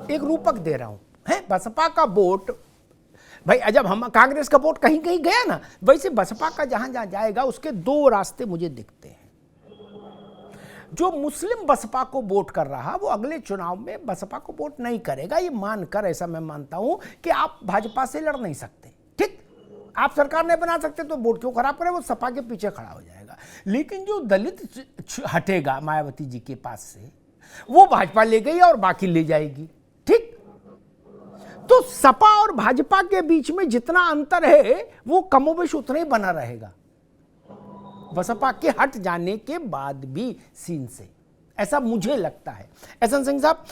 एक रूपक दे रहा हूं, है बसपा का वोट भाई, जब हम कांग्रेस का वोट कहीं कहीं गया ना, वैसे बसपा का जहां जहां जाएगा उसके दो रास्ते मुझे दिखते हैं। जो मुस्लिम बसपा को वोट कर रहा वो अगले चुनाव में बसपा को वोट नहीं करेगा, ये मानकर, ऐसा मैं मानता हूं कि आप भाजपा से लड़ नहीं सकते, ठीक, आप सरकार नहीं बना सकते तो वोट क्यों खराब करें, वो सपा के पीछे खड़ा हो जाएगा। लेकिन जो दलित हटेगा मायावती जी के पास से, वो भाजपा ले गई और बाकी ले जाएगी, ठीक। तो सपा और भाजपा के बीच में जितना अंतर है वो कमोबेश उतना ही बना रहेगा बसपा के हट जाने के बाद भी सीन से, ऐसा मुझे लगता है। एहसान सिंह साहब,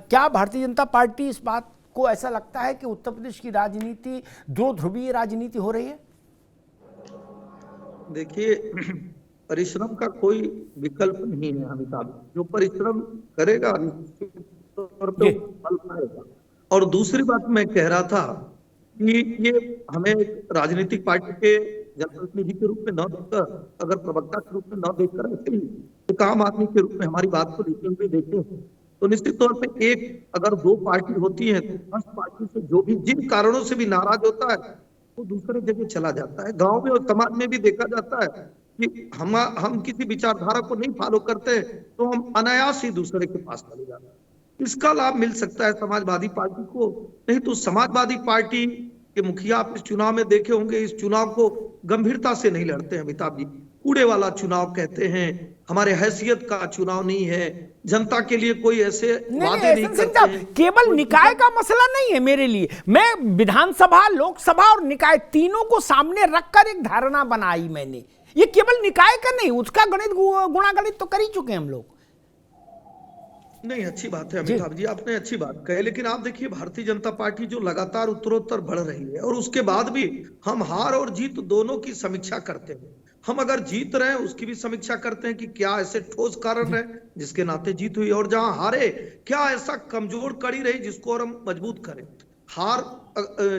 क्या भारतीय जनता पार्टी इस बात को ऐसा लगता है कि उत्तर प्रदेश की राजनीति दो ध्रुवीय राजनीति हो रही है? देखिए, परिश्रम का कोई विकल्प नहीं है अमिताभ, जो परिश्रम करेगा निश्चित तौर पे फल पाएगा। और दूसरी बात मैं कह रहा था कि ये हमें राजनीतिक पार्टी के जनप्रतिनिधि के रूप में न देखकर, अगर प्रवक्ता के रूप में न देखकर, ऐसे ही एक आम आदमी के रूप में हमारी बात को लेते हुए देखें तो निश्चित तौर पे एक अगर दो पार्टी होती है तो फर्स्ट पार्टी से जो भी जिन कारणों से भी नाराज होता है वो दूसरे जगह चला जाता है। गांव में और समाज में भी देखा जाता है कि हम किसी विचारधारा को नहीं फॉलो करते तो हम अनायास ही दूसरे के पास चले जाते हैं। इसका लाभ मिल सकता है समाजवादी पार्टी को, नहीं तो समाजवादी पार्टी के मुखिया आप इस चुनाव में देखे होंगे, इस चुनाव को गंभीरता से नहीं लड़ते हैं अमिताभ जी। कूड़े वाला चुनाव कहते हैं, हमारे हैसियत का चुनाव नहीं है, जनता के लिए कोई ऐसे वादे नहीं करते हैं। केवल निकाय का मसला नहीं है मेरे लिए, मैं विधानसभा, लोकसभा और निकाय तीनों को सामने रखकर एक धारणा बनाई मैंने। ये केवल निकाय का नहीं, उसका गणित गुणागणित तो कर ही चुके हैं हम लोग। नहीं, अच्छी बात है अमिताभ जी, आपने अच्छी बात कही। लेकिन आप देखिए, भारतीय जनता पार्टी जो लगातार उत्तरोत्तर बढ़ रही है और उसके बाद भी हम हार और जीत दोनों की समीक्षा करते हैं। हम अगर जीत रहे हैं उसकी भी समीक्षा करते हैं कि क्या ऐसे ठोस कारण रहे जिसके नाते जीत हुई, और जहां हारे क्या ऐसा कमजोर कड़ी रही जिसको और हम मजबूत करें। हार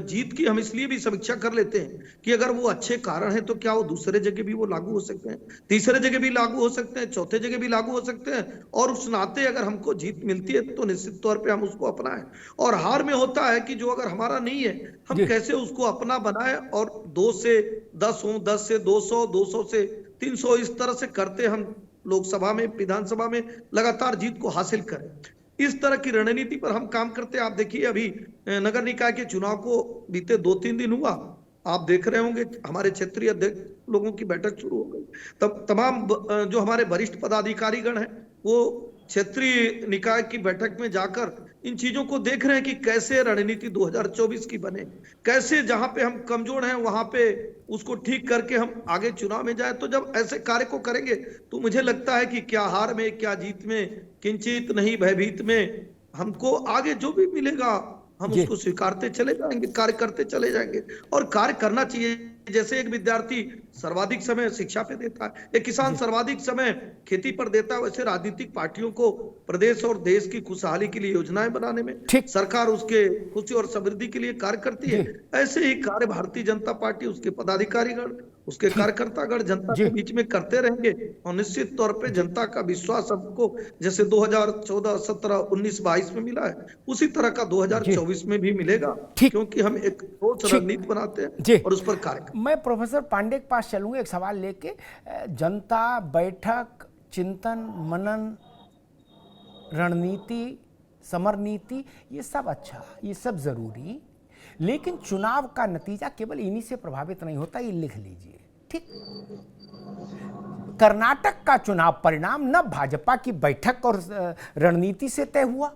जीत की हम इसलिए भी समीक्षा कर लेते हैं कि अगर वो अच्छे कारण हैं तो क्या वो दूसरे जगह भी वो लागू हो सकते हैं, तीसरे जगह भी लागू हो सकते हैं, चौथे जगह भी लागू हो सकते हैं। और उस नाते अगर हमको जीत मिलती है तो निश्चित तौर पे हम उसको अपनाएं। और हार में होता है कि जो अगर हमारा नहीं है हम कैसे उसको अपना बनाए, और 2 से 10 हो, 10 से 200, 200 से 300, इस तरह से करते हम लोकसभा में, विधानसभा में लगातार जीत को हासिल करें। इस तरह की रणनीति पर हम काम करते हैं। आप देखिए, अभी नगर निकाय के चुनाव को बीते 2-3 दिन हुआ, आप देख रहे होंगे हमारे क्षेत्रीय अध्यक्ष लोगों की बैठक शुरू हो गई। तब तमाम जो हमारे वरिष्ठ पदाधिकारीगण हैं वो क्षेत्रीय निकाय की बैठक में जाकर इन चीजों को देख रहे हैं कि कैसे रणनीति 2024 की बने, कैसे जहां पे हम कमजोर हैं वहां पे उसको ठीक करके हम आगे चुनाव में जाए। तो जब ऐसे कार्य को करेंगे तो मुझे लगता है कि क्या हार में क्या जीत में किंचित नहीं भयभीत में, हमको आगे जो भी मिलेगा हम उसको स्वीकारते चले जाएंगे, कार्य करते चले जाएंगे। और कार्य करना चाहिए। जैसे एक विद्यार्थी सर्वाधिक समय शिक्षा पे देता है, एक किसान सर्वाधिक समय खेती पर देता है, वैसे राजनीतिक पार्टियों को प्रदेश और देश की खुशहाली के लिए योजनाएं बनाने में सरकार उसके खुशी और समृद्धि के लिए कार्य करती है। ऐसे ही कार्य भारतीय जनता पार्टी, उसके पदाधिकारीगण, उसके कार्यकर्तागण जनता के बीच में करते रहेंगे। और निश्चित तौर पे जनता का विश्वास हमको जैसे 2014, 17, 19, 22 में मिला है उसी तरह का 2024 में भी मिलेगा, क्योंकि हम एक ठोस रणनीति बनाते हैं और उस पर कार्य। मैं प्रोफेसर पांडे के पास चलूंगा एक सवाल लेके। जनता बैठक, चिंतन मनन, रणनीति, समरनीति, ये सब अच्छा, ये सब जरूरी, लेकिन चुनाव का नतीजा केवल इन्हीं से प्रभावित नहीं होता, ये लिख लीजिए, ठीक। कर्नाटक का चुनाव परिणाम न भाजपा की बैठक और रणनीति से तय हुआ,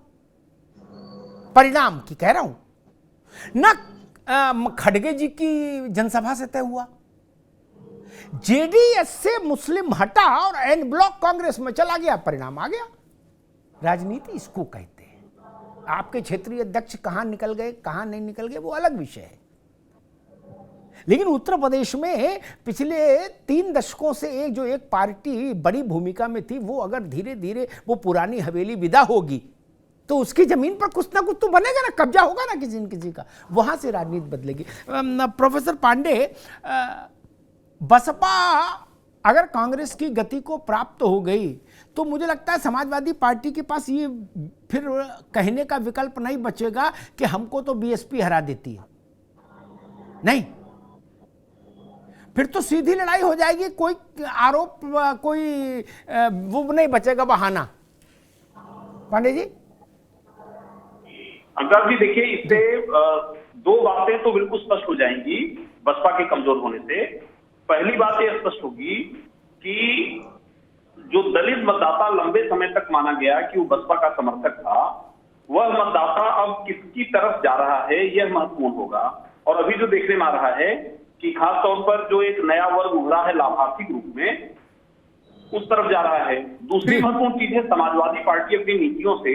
परिणाम की कह रहा हूं, न खड़गे जी की जनसभा से तय हुआ। जेडीएस से मुस्लिम हटा और एन ब्लॉक कांग्रेस में चला गया, परिणाम आ गया। राजनीति इसको कहते हैं। आपके क्षेत्रीय अध्यक्ष कहां निकल गए, कहां नहीं निकल गए, वो अलग विषय है। लेकिन उत्तर प्रदेश में पिछले 3 दशकों से एक पार्टी बड़ी भूमिका में थी, वो अगर धीरे धीरे वो पुरानी हवेली विदा होगी तो उसकी जमीन पर कुछ ना कुछ तो बनेगा ना, कब्जा होगा ना किसी न किसी का, वहां से राजनीति बदलेगी। प्रोफेसर पांडे, बसपा अगर कांग्रेस की गति को प्राप्त हो गई तो मुझे लगता है समाजवादी पार्टी के पास ये फिर कहने का विकल्प नहीं बचेगा कि हमको तो बीएसपी हरा देती है। नहीं, फिर तो सीधी लड़ाई हो जाएगी, कोई आरोप, कोई वो नहीं बचेगा बहाना। पांडे जी। अनुराग जी देखिए, इससे दो बातें तो बिल्कुल स्पष्ट हो जाएंगी बसपा के कमजोर होने से। पहली बात यह स्पष्ट होगी कि जो दलित मतदाता लंबे समय तक माना गया कि वो बसपा का समर्थक था, वह मतदाता अब किसकी तरफ जा रहा है यह महत्वपूर्ण होगा। और अभी जो देखने में आ रहा है कि खास तौर पर जो एक नया वर्ग उभरा है लाभार्थी ग्रुप में, उस तरफ जा रहा है। दूसरी महत्वपूर्ण चीज है समाजवादी पार्टी अपनी नीतियों से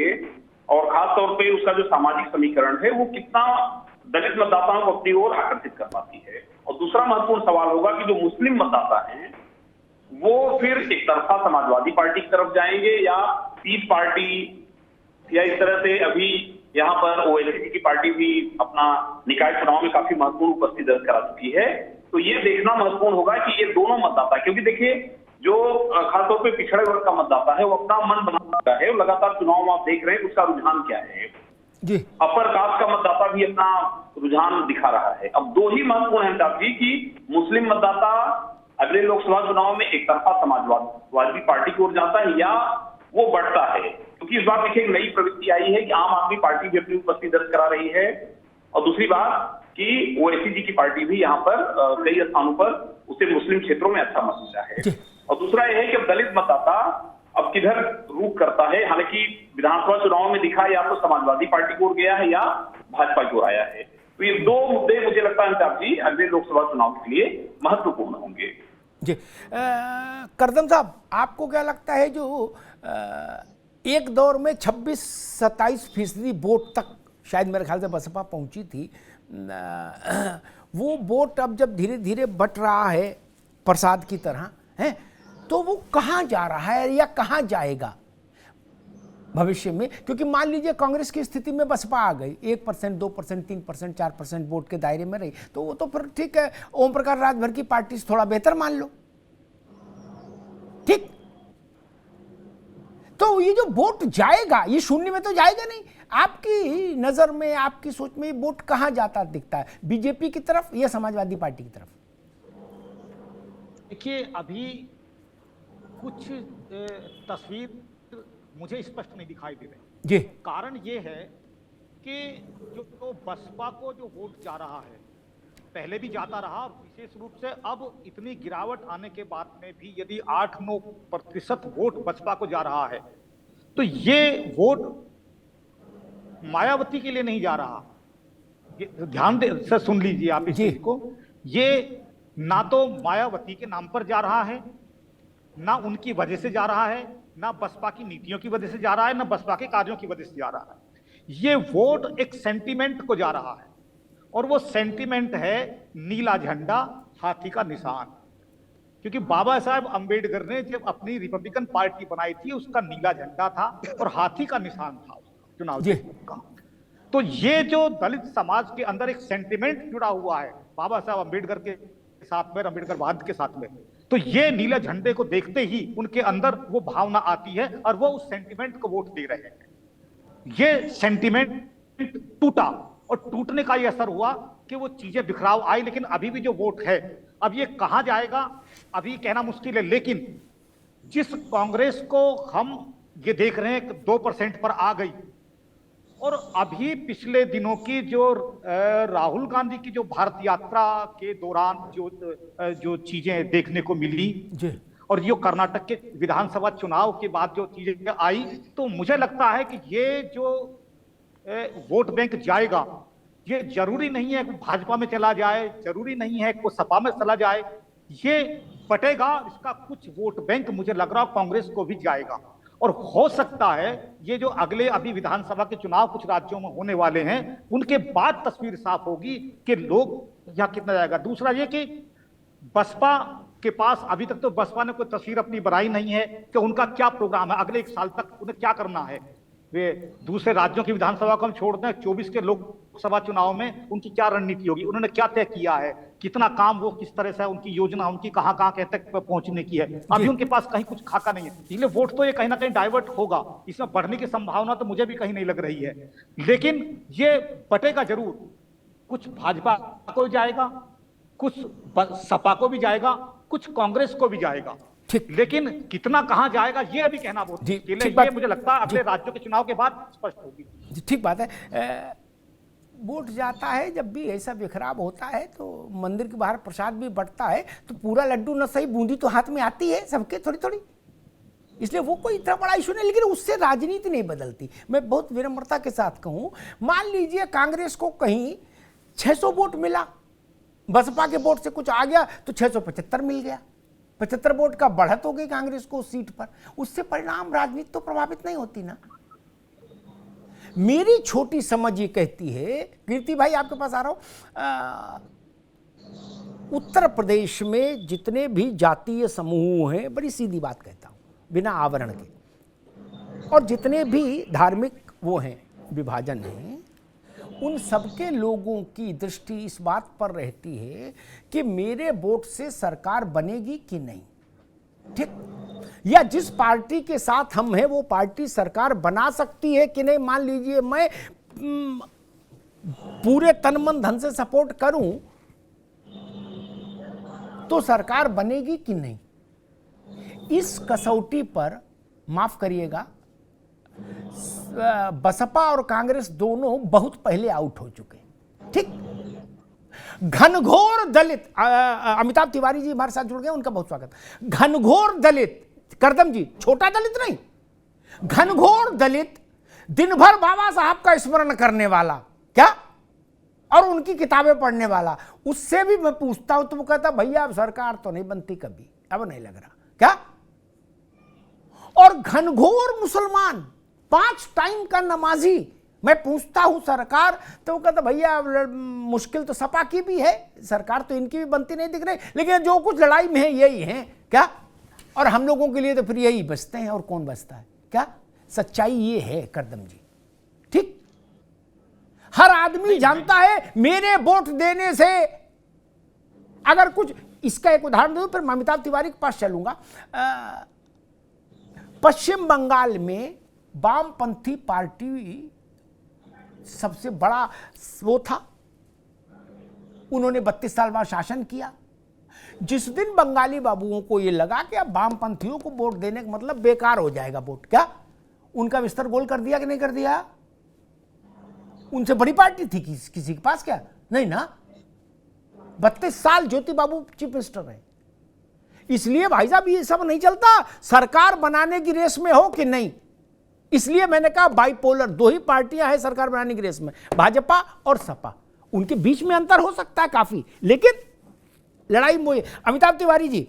और खास तौर पे उसका जो सामाजिक समीकरण है वो कितना दलित मतदाताओं को अपनी ओर आकर्षित कर पाती है। और दूसरा महत्वपूर्ण सवाल होगा कि जो मुस्लिम मतदाता हैं वो फिर एक तरफा समाजवादी पार्टी की तरफ जाएंगे या पीस पार्टी या इस तरह से। अभी यहाँ पर ओवैसी की पार्टी भी अपना निकाय चुनाव में काफी महत्वपूर्ण उपस्थिति दर्ज करा चुकी है। तो ये देखना महत्वपूर्ण होगा कि ये दोनों मतदाता, क्योंकि देखिए जो खासतौर पे पिछड़े वर्ग का मतदाता है वो अपना मन बना रहा है, लगातार चुनाव में आप देख रहे हैं उसका रुझान क्या है जी। अपर कास्ट का मतदाता भी अपना रुझान दिखा रहा है। अब दो ही महत्वपूर्ण है साहब जी कि मुस्लिम मतदाता अगले लोकसभा चुनाव में एक तरफा समाजवादी पार्टी की ओर जाता है या वो बढ़ता है। क्योंकि इस बार देखिए एक नई प्रवृत्ति आई है कि आम आदमी पार्टी भी अपनी उपस्थिति दर्ज करा रही है। और दूसरी बात कि ओवैसी जी की पार्टी भी यहाँ पर कई स्थानों पर उसे मुस्लिम क्षेत्रों में अच्छा मत मिला है। और दूसरा यह है कि अब दलित मतदाता अब किधर रुख करता है। हालांकि विधानसभा चुनाव में दिखा या तो समाजवादी पार्टी की ओर गया है या भाजपा की ओर आया है। तो ये दो मुद्दे मुझे लगता है साहब जी अगले लोकसभा चुनाव के लिए महत्वपूर्ण होंगे। जी करदम साहब, आपको क्या लगता है जो एक दौर में 26-27% वोट तक शायद मेरे ख्याल से बसपा पहुंची थी, वो वोट अब जब धीरे धीरे बट रहा है प्रसाद की तरह है, तो वो कहाँ जा रहा है या कहाँ जाएगा भविष्य में? क्योंकि मान लीजिए कांग्रेस की स्थिति में बसपा आ गई, 1%, 2%, 3%, 4% वोट के दायरे में रही, तो वो तो फिर ठीक है, ओम प्रकाश राजभर की पार्टी से थोड़ा बेहतर मान लो, ठीक। तो ये जो वोट जाएगा ये शून्य में तो जाएगा नहीं। आपकी नजर में, आपकी सोच में ये वोट कहाँ जाता दिखता है, बीजेपी की तरफ या समाजवादी पार्टी की तरफ? देखिए अभी कुछ तस्वीर मुझे स्पष्ट नहीं दिखाई दे रही जी। कारण ये है कि जो बसपा को जो वोट जा रहा है, पहले भी जाता रहा और विशेष रूप से अब इतनी गिरावट आने के बाद में भी यदि 8-9% वोट बसपा को जा रहा है तो ये वोट मायावती के लिए नहीं जा रहा। ध्यान से सुन लीजिए आप इस चीज को, ये ना तो मायावती के नाम पर जा रहा है, ना उनकी वजह से जा रहा है, ना बसपा की नीतियों की वजह से जा रहा है, ना बसपा के कार्यों की वजह से जा रहा है। ये वोट एक सेंटीमेंट को जा रहा है और वो सेंटीमेंट है नीला झंडा, हाथी का निशान। क्योंकि बाबा साहब अंबेडकर ने जब अपनी रिपब्लिकन पार्टी बनाई थी उसका नीला झंडा था और हाथी का निशान था चुनाव का। तो ये जो दलित समाज के अंदर एक सेंटिमेंट जुड़ा हुआ है बाबा साहब अंबेडकर के साथ में, अंबेडकरवाद के साथ में, तो ये नीले झंडे को देखते ही उनके अंदर वो भावना आती है और वो उस सेंटिमेंट को वोट दे रहे हैं। ये सेंटिमेंट टूटा और टूटने का ये असर हुआ कि वो चीजें बिखराव आई। लेकिन अभी भी जो वोट है अब ये कहां जाएगा अभी कहना मुश्किल है। लेकिन जिस कांग्रेस को हम ये देख रहे हैं 2% पर आ गई और अभी पिछले दिनों की जो राहुल गांधी की जो भारत यात्रा के दौरान जो चीजें देखने को मिली और जो कर्नाटक के विधानसभा चुनाव के बाद जो चीजें आई, तो मुझे लगता है कि ये जो वोट बैंक जाएगा ये जरूरी नहीं है कि भाजपा में चला जाए, जरूरी नहीं है कि सपा में चला जाए, ये बटेगा। इसका कुछ वोट बैंक मुझे लग रहा है कांग्रेस को भी जाएगा और हो सकता है ये जो अगले अभी विधानसभा के चुनाव कुछ राज्यों में होने वाले हैं उनके बाद तस्वीर साफ होगी कि लोग यहाँ कितना जाएगा। दूसरा ये कि बसपा के पास अभी तक तो बसपा ने कोई तस्वीर अपनी बनाई नहीं है कि उनका क्या प्रोग्राम है, अगले 1 साल तक उन्हें क्या करना है। वे दूसरे राज्यों की विधानसभा को हम छोड़ दें, 24 के लोकसभा चुनाव में उनकी क्या रणनीति होगी, उन्होंने क्या तय किया है, कितना काम वो किस तरह से, उनकी योजना उनकी कहां कहां तक पहुंचने की है, अभी उनके पास कहीं कुछ खाका नहीं है। इसलिए वोट तो ये कहीं ना कहीं डाइवर्ट होगा, इसमें बढ़ने की संभावना तो मुझे भी कहीं नहीं लग रही है। लेकिन ये बटेगा जरूर, कुछ भाजपा को जाएगा, कुछ सपा को भी जाएगा, कुछ कांग्रेस को भी जाएगा, लेकिन कितना कहां जाएगा ये अभी कहना बहुत मुश्किल है। ये मुझे लगता है अगले राज्यों के चुनाव के बाद स्पष्ट होगी। ठीक बात है। वोट जाता है जब भी ऐसा बिखराव होता है तो मंदिर के बाहर प्रसाद भी बंटता है तो पूरा लड्डू न सही बूंदी तो हाथ में आती है सबके थोड़ी थोड़ी, इसलिए वो कोई इतना बड़ा इशू नहीं, लेकिन उससे राजनीति नहीं बदलती। मैं बहुत विनम्रता के साथ कहूं, मान लीजिए कांग्रेस को कहीं 600 वोट मिला, बसपा के वोट से कुछ आ गया तो 675 मिल गया, 75 वोट का बढ़त हो गई कांग्रेस को उस सीट पर, उससे परिणाम राजनीति तो प्रभावित नहीं होती ना। मेरी छोटी समझ ये कहती है, कीर्ति भाई आपके पास आ रहा हूं, उत्तर प्रदेश में जितने भी जातीय समूह हैं, बड़ी सीधी बात कहता हूं बिना आवरण के, और जितने भी धार्मिक वो हैं विभाजन हैं, उन सबके लोगों की दृष्टि इस बात पर रहती है कि मेरे वोट से सरकार बनेगी कि नहीं, ठीक, या जिस पार्टी के साथ हम हैं वो पार्टी सरकार बना सकती है कि नहीं। मान लीजिए मैं पूरे तन मन धन से सपोर्ट करूं तो सरकार बनेगी कि नहीं। इस कसौटी पर माफ करिएगा, बसपा और कांग्रेस दोनों बहुत पहले आउट हो चुके, ठीक। घनघोर दलित, अमिताभ तिवारी जी हमारे साथ जुड़ गए, उनका बहुत स्वागत। घनघोर दलित, करदम जी, छोटा दलित नहीं, घनघोर दलित, दिन भर बाबा साहब का स्मरण करने वाला, क्या, और उनकी किताबें पढ़ने वाला, उससे भी मैं पूछता हूं तो वो कहता भैया अब सरकार तो नहीं बनती कभी, अब नहीं लग रहा, क्या। और घनघोर मुसलमान, 5 टाइम का नमाजी, मैं पूछता हूं सरकार तो वो कहता भैया मुश्किल तो सपा की भी है, सरकार तो इनकी भी बनती नहीं दिख रही, लेकिन जो कुछ लड़ाई में है यही है, क्या, और हम लोगों के लिए तो फिर यही बचते हैं, और कौन बचता है, क्या। सच्चाई ये है करदम जी, ठीक। हर आदमी जानता है मेरे वोट देने से अगर कुछ, इसका एक उदाहरण दूं फिर मैं अमिताभ तिवारी के पास चलूंगा। पश्चिम बंगाल में वामपंथी पार्टी सबसे बड़ा वो था, उन्होंने 32 साल बाद शासन किया। जिस दिन बंगाली बाबुओं को ये लगा कि अब वामपंथियों को वोट देने का मतलब बेकार हो जाएगा वोट, क्या, उनका बिस्तर गोल कर दिया कि नहीं कर दिया। उनसे बड़ी पार्टी थी किसी के पास, क्या नहीं ना। 32 साल ज्योति बाबू चीफ मिनिस्टर है, इसलिए भाई साहब ये सब नहीं चलता, सरकार बनाने की रेस में हो कि नहीं। इसलिए मैंने कहा बाइपोलर, 2 ही पार्टियां हैं सरकार बनाने की रेस में, भाजपा और सपा, उनके बीच में अंतर हो सकता है काफी, लेकिन लड़ाई मोई। अमिताभ तिवारी जी,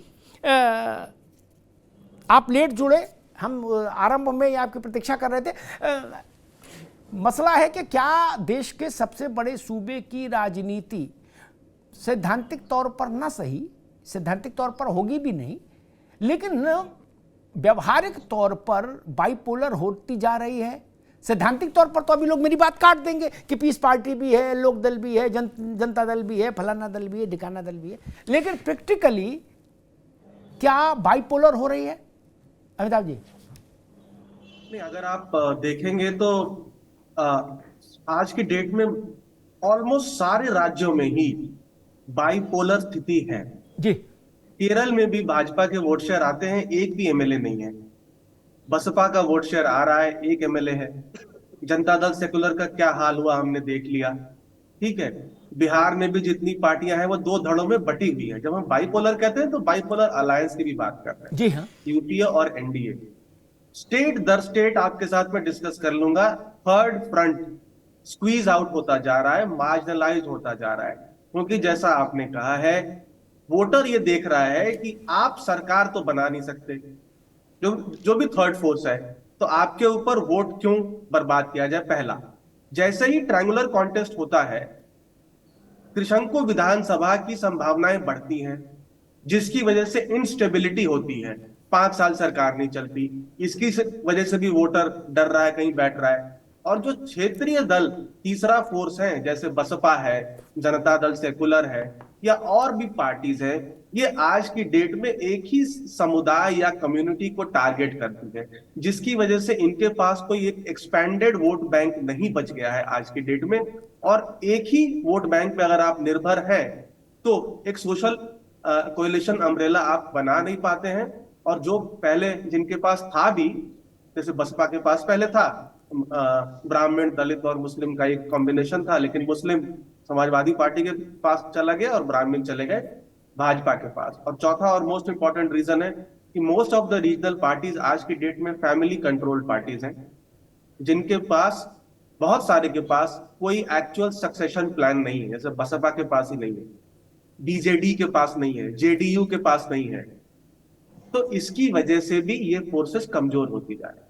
आप लेट जुड़े, हम आरंभ में आपकी प्रतीक्षा कर रहे थे। मसला है कि क्या देश के सबसे बड़े सूबे की राजनीति सैद्धांतिक तौर पर ना सही, सैद्धांतिक तौर पर होगी भी नहीं, लेकिन व्यवहारिक तौर पर बाइपोलर होती जा रही है। सैद्धांतिक तौर पर तो अभी लोग मेरी बात काट देंगे कि पीस पार्टी भी है, लोक दल भी है, जनता दल भी है, फलाना दल भी है, ढिकाना दल भी है, लेकिन प्रैक्टिकली क्या बाइपोलर हो रही है अमिताभ जी? नहीं, अगर आप देखेंगे तो आज की डेट में ऑलमोस्ट सारे राज्यों में ही बाइपोलर स्थिति है जी। केरल में भी भाजपा के वोट शेयर आते हैं, एक भी एमएलए नहीं है। बसपा का वोट शेयर आ रहा है, 1 एमएलए है। जनता दल सेकुलर का क्या हाल हुआ हमने देख लिया, ठीक है। बिहार में भी जितनी पार्टियां हैं वो 2 धड़ों में बटी हुई है। जब हम बाइपोलर कहते हैं तो बाइपोलर अलायंस की भी बात कर रहे हैं, जी हाँ, यूपीए और एनडीए। स्टेट दर स्टेट आपके साथ में डिस्कस कर लूंगा। थर्ड फ्रंट स्क्वीज आउट होता जा रहा है, मार्जिनलाइज होता जा रहा है, क्योंकि जैसा आपने कहा है, वोटर ये देख रहा है कि आप सरकार तो बना नहीं सकते, जो भी थर्ड फोर्स है, तो आपके ऊपर वोट क्यों बर्बाद किया जाए। पहला, जैसे ही ट्रायंगुलर कॉन्टेस्ट होता है, त्रिशंकु विधानसभा की संभावनाएं बढ़ती हैं, जिसकी वजह से इंस्टेबिलिटी होती है। 5 साल सरकार नहीं चलती, इसकी वजह से भी वोटर डर रहा है, कहीं बैठ रहा है। और जो क्षेत्रीय दल तीसरा फोर्स है, जैसे बसपा है, जनता दल सेकुलर है, या और भी पार्टीज है, ये आज की डेट में एक ही समुदाय या कम्युनिटी को टारगेट करती है, जिसकी वजह से इनके पास कोई एक एक्सपेंडेड वोट बैंक नहीं बच गया है आज की डेट में। और एक ही वोट बैंक पे अगर आप निर्भर हैं तो एक सोशल कोएलिशन अम्ब्रेला आप बना नहीं पाते हैं। और जो पहले जिनके पास था भी, जैसे बसपा के पास पहले था ब्राह्मण, दलित और मुस्लिम का एक कॉम्बिनेशन था, लेकिन मुस्लिम समाजवादी पार्टी के पास चला गया और ब्राह्मण चले गए भाजपा के पास। और चौथा और मोस्ट इंपॉर्टेंट रीजन है कि most of the regional parties आज की डेट में फैमिली कंट्रोल्ड पार्टीज हैं, जिनके पास बहुत सारे के पास कोई एक्चुअल सक्सेशन प्लान नहीं है। जैसे बसपा के पास ही नहीं है, बीजेडी के पास नहीं है, जेडीयू के पास नहीं है। तो इसकी वजह से भी ये फोर्सेस कमजोर होती जा रही है।